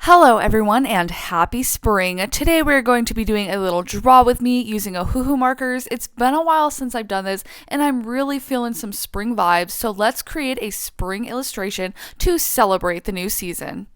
Hello everyone and happy spring. Today we're going to be doing a little draw with me using ohuhu markers. It's been a while since I've done this and I'm really feeling some spring vibes, so let's create a spring illustration to celebrate the new season.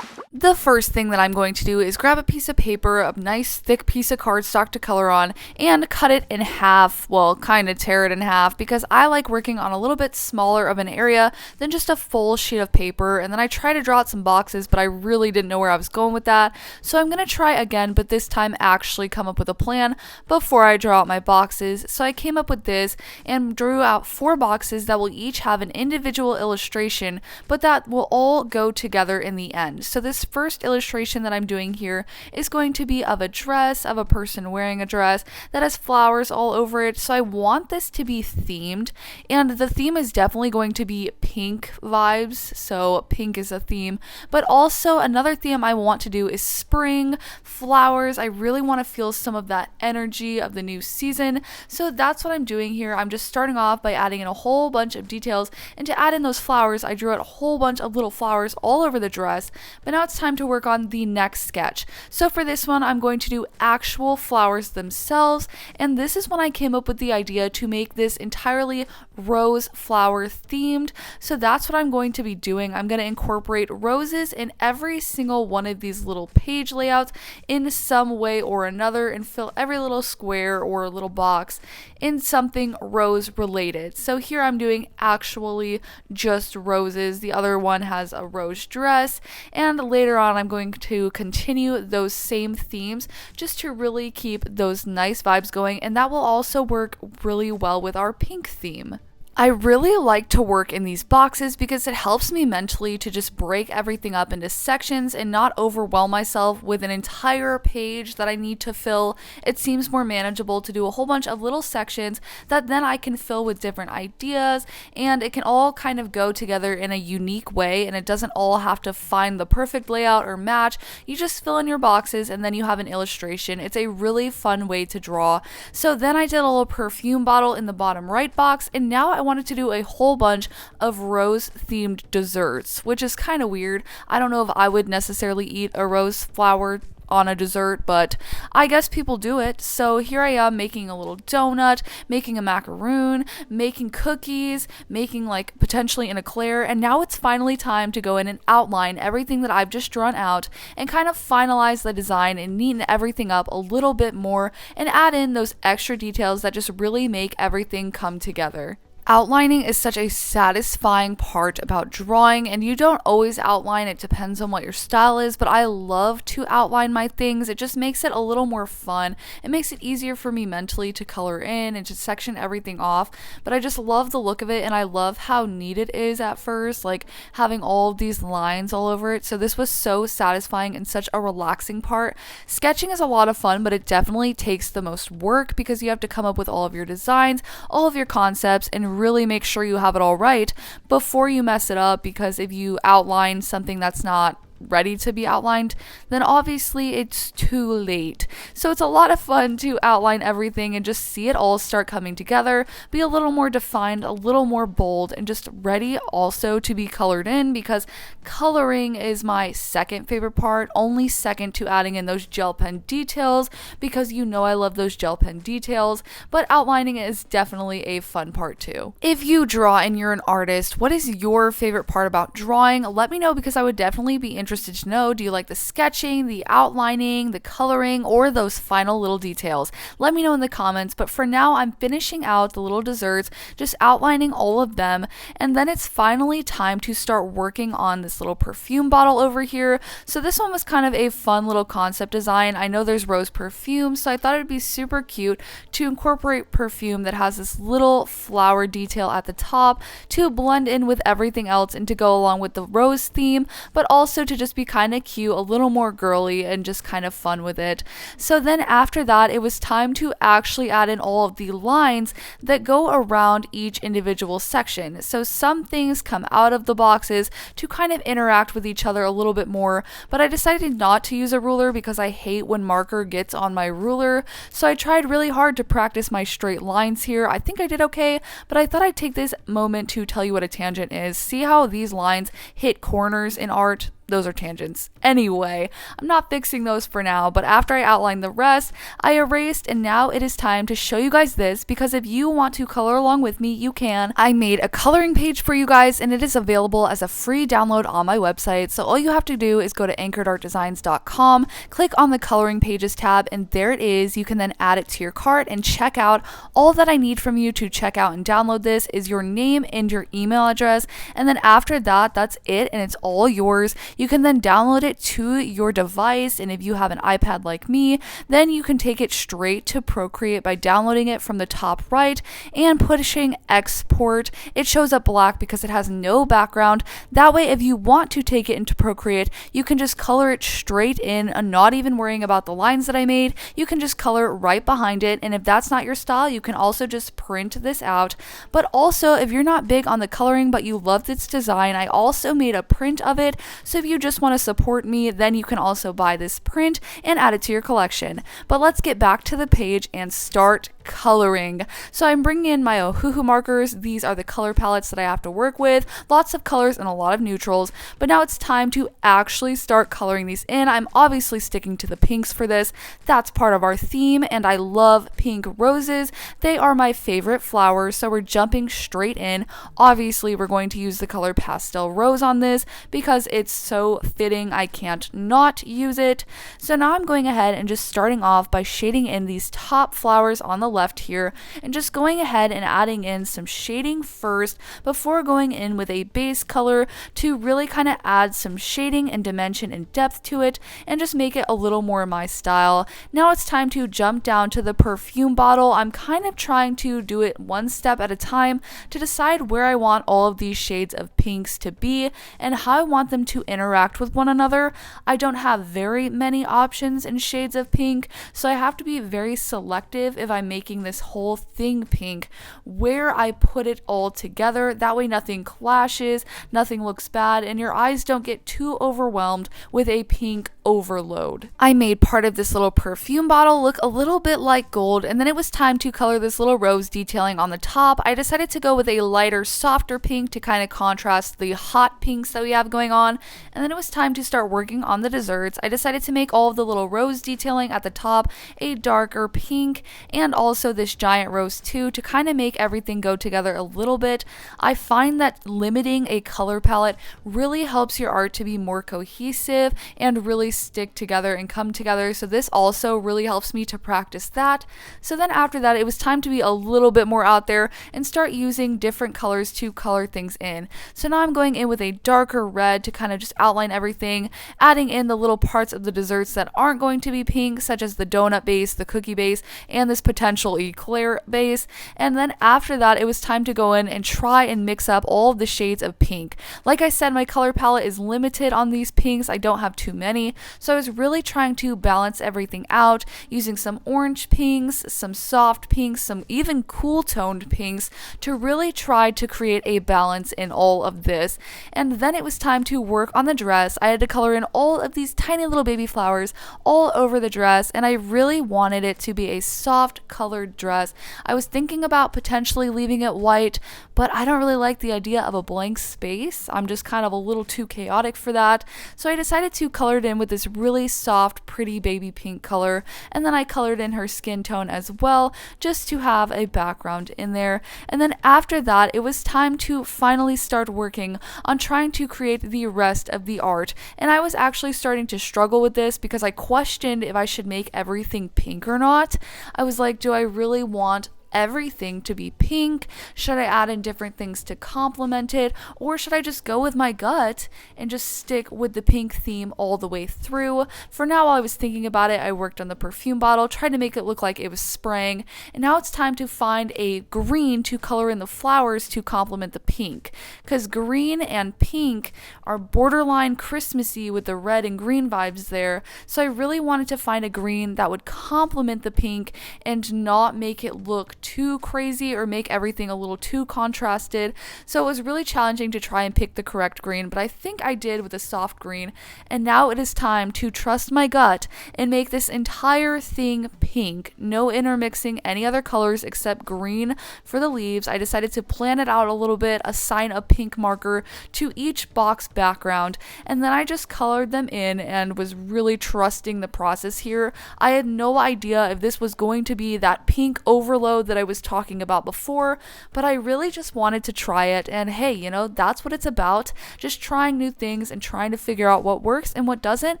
The first thing that I'm going to do is grab a piece of paper, a nice thick piece of cardstock to color on, and cut it in half, well, kind of tear it in half, because I like working on a little bit smaller of an area than just a full sheet of paper. And then I try to draw out some boxes, but I really didn't know where I was going with that. So I'm going to try again, but this time actually come up with a plan before I draw out my boxes. So I came up with this and drew out 4 boxes that will each have an individual illustration, but that will all go together in the end. So this first illustration that I'm doing here is going to be of a dress, of a person wearing a dress that has flowers all over it. So I want this to be themed, and the theme is definitely going to be pink vibes. So pink is a theme, but also another theme I want to do is spring, flowers. I really want to feel some of that energy of the new season. So that's what I'm doing here. I'm just starting off by adding in a whole bunch of details, and to add in those flowers, I drew out a whole bunch of little flowers all over the dress. But now it's time to work on the next sketch. So for this one, I'm going to do actual flowers themselves, and this is when I came up with the idea to make this entirely rose flower themed. So that's what I'm going to be doing. I'm going to incorporate roses in every single one of these little page layouts in some way or another, and fill every little square or little box in something rose related. So here I'm doing actually just roses. The other one has a rose dress, and later on I'm going to continue those same themes just to really keep those nice vibes going, and that will also work really well with our pink theme. I really like to work in these boxes because it helps me mentally to just break everything up into sections and not overwhelm myself with an entire page that I need to fill. It seems more manageable to do a whole bunch of little sections that then I can fill with different ideas, and it can all kind of go together in a unique way, and it doesn't all have to find the perfect layout or match. You just fill in your boxes and then you have an illustration. It's a really fun way to draw. So then I did a little perfume bottle in the bottom right box, and now I wanted to do a whole bunch of rose themed desserts, which is kind of weird. I don't know if I would necessarily eat a rose flower on a dessert, but I guess people do it. So here I am making a little donut, making a macaroon, making cookies, making like potentially an eclair, and now it's finally time to go in and outline everything that I've just drawn out and kind of finalize the design and neaten everything up a little bit more and add in those extra details that just really make everything come together. Outlining is such a satisfying part about drawing, and you don't always outline. It depends on what your style is, but I love to outline my things. It just makes it a little more fun. It makes it easier for me mentally to color in and to section everything off, but I just love the look of it, and I love how neat it is at first, like having all of these lines all over it. So this was so satisfying and such a relaxing part. Sketching is a lot of fun, but it definitely takes the most work because you have to come up with all of your designs, all of your concepts, and really make sure you have it all right before you mess it up, because if you outline something that's not ready to be outlined, then obviously it's too late. So it's a lot of fun to outline everything and just see it all start coming together, be a little more defined, a little more bold, and just ready also to be colored in, because coloring is my second favorite part, only second to adding in those gel pen details, because you know I love those gel pen details, but outlining is definitely a fun part too. If you draw and you're an artist, what is your favorite part about drawing? Let me know, because I would definitely be interested to know. Do you like the sketching, the outlining, the coloring, or those final little details? Let me know in the comments. But for now, I'm finishing out the little desserts, just outlining all of them, and then it's finally time to start working on this little perfume bottle over here. So this one was kind of a fun little concept design. I know there's rose perfume, so I thought it'd be super cute to incorporate perfume that has this little flower detail at the top to blend in with everything else and to go along with the rose theme, but also to just be kind of cute, a little more girly, and just kind of fun with it. So then after that, it was time to actually add in all of the lines that go around each individual section. So some things come out of the boxes to kind of interact with each other a little bit more, but I decided not to use a ruler because I hate when marker gets on my ruler. So I tried really hard to practice my straight lines here. I think I did okay, but I thought I'd take this moment to tell you what a tangent is. See how these lines hit corners in art? those are tangents. Anyway, I'm not fixing those for now, but after I outlined the rest, I erased, and now it is time to show you guys this, because if you want to color along with me, you can. I made a coloring page for you guys, and it is available as a free download on my website. So all you have to do is go to anchoredartdesigns.com, click on the coloring pages tab, and there it is. You can then add it to your cart and check out. All that I need from you to check out and download this is your name and your email address, and then after that, that's it, and it's all yours. You can then download it to your device, and if you have an iPad like me, then you can take it straight to Procreate by downloading it from the top right and pushing export. It shows up black because it has no background. That way, if you want to take it into Procreate, you can just color it straight in and not even worrying about the lines that I made. You can just color right behind it, and if that's not your style, you can also just print this out. But also, if you're not big on the coloring but you loved its design, I also made a print of it. So if you just want to support me, then you can also buy this print and add it to your collection. But let's get back to the page and start coloring. So I'm bringing in my Ohuhu markers. These are the color palettes that I have to work with. Lots of colors and a lot of neutrals. But now it's time to actually start coloring these in. I'm obviously sticking to the pinks for this. That's part of our theme, and I love pink roses. They are my favorite flowers, so we're jumping straight in. Obviously, we're going to use the color pastel rose on this because it's so fitting. I can't not use it. So now I'm going ahead and just starting off by shading in these top flowers on the left here, and just going ahead and adding in some shading first before going in with a base color to really kind of add some shading and dimension and depth to it and just make it a little more my style. Now it's time to jump down to the perfume bottle. I'm kind of trying to do it one step at a time to decide where I want all of these shades of pinks to be and how I want them to interact with one another. I don't have very many options in shades of pink, so I have to be very selective if I'm making this whole thing pink, where I put it all together. That way nothing clashes, nothing looks bad, and your eyes don't get too overwhelmed with a pink overload. I made part of this little perfume bottle look a little bit like gold, and then it was time to color this little rose detailing on the top. I decided to go with a lighter, softer pink to kind of contrast the hot pinks that we have going on, and then it was time to start working on the desserts. I decided to make all of the little rose detailing at the top a darker pink, and also this giant rose too, to kind of make everything go together a little bit. I find that limiting a color palette really helps your art to be more cohesive and really stick together and come together, so this also really helps me to practice that. So then after that, it was time to be a little bit more out there and start using different colors to color things in. So now I'm going in with a darker red to kind of just outline everything, adding in the little parts of the desserts that aren't going to be pink, such as the donut base, the cookie base, and this potential eclair base. And then after that, it was time to go in and try and mix up all of the shades of pink. Like I said, my color palette is limited on these pinks. I don't have too many, so I was really trying to balance everything out using some orange pinks, some soft pinks, some even cool toned pinks to really try to create a balance in all of this. And then it was time to work on the dress. I had to color in all of these tiny little baby flowers all over the dress, and I really wanted it to be a soft colored dress. I was thinking about potentially leaving it white, but I don't really like the idea of a blank space. I'm just kind of a little too chaotic for that. So I decided to color it in with this really soft, pretty baby pink color, and then I colored in her skin tone as well, just to have a background in there. And then after that, it was time to finally start working on trying to create the rest of the art. And I was actually starting to struggle with this because I questioned if I should make everything pink or not. I was like, do I really want everything to be pink? Should I add in different things to complement it, or should I just go with my gut and just stick with the pink theme all the way through? For now, while I was thinking about it, I worked on the perfume bottle, tried to make it look like it was spraying, and now it's time to find a green to color in the flowers to complement the pink, because green and pink are borderline Christmassy with the red and green vibes there. So I really wanted to find a green that would complement the pink and not make it look too crazy or make everything a little too contrasted. So it was really challenging to try and pick the correct green, but I think I did with a soft green. And now it is time to trust my gut and make this entire thing pink. No intermixing any other colors except green for the leaves. I decided to plan it out a little bit, assign a pink marker to each box background, and then I just colored them in and was really trusting the process here. I had no idea if this was going to be that pink overload that I was talking about before, but I really just wanted to try it, and hey, that's what it's about. Just trying new things and trying to figure out what works and what doesn't.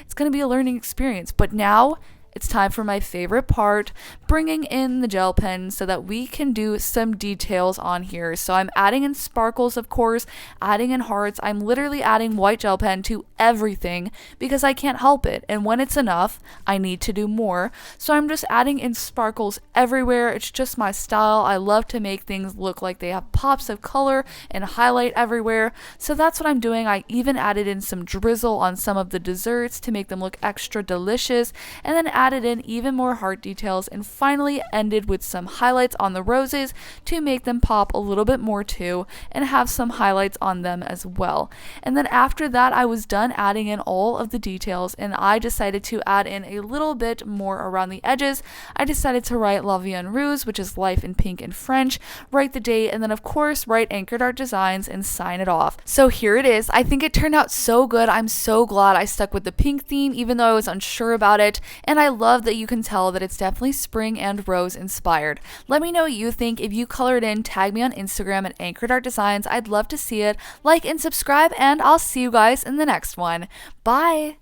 It's going to be a learning experience. But now it's time for my favorite part, bringing in the gel pen so that we can do some details on here. So I'm adding in sparkles, of course, adding in hearts. I'm literally adding white gel pen to everything because I can't help it. And when it's enough, I need to do more. So I'm just adding in sparkles everywhere. It's just my style. I love to make things look like they have pops of color and highlight everywhere. So that's what I'm doing. I even added in some drizzle on some of the desserts to make them look extra delicious, and then added in even more heart details, and finally ended with some highlights on the roses to make them pop a little bit more too, and have some highlights on them as well. And then after that, I was done adding in all of the details, and I decided to add in a little bit more around the edges. I decided to write La Vie en Rose, which is life in pink in French, write the date, and then of course write Anchored Art Designs and sign it off. So here it is. I think it turned out so good. I'm so glad I stuck with the pink theme even though I was unsure about it, and I love that you can tell that it's definitely spring and rose inspired. Let me know what you think. If you colored in, tag me on Instagram at Anchored Art Designs. I'd love to see it. Like and subscribe, and I'll see you guys in the next one. Bye!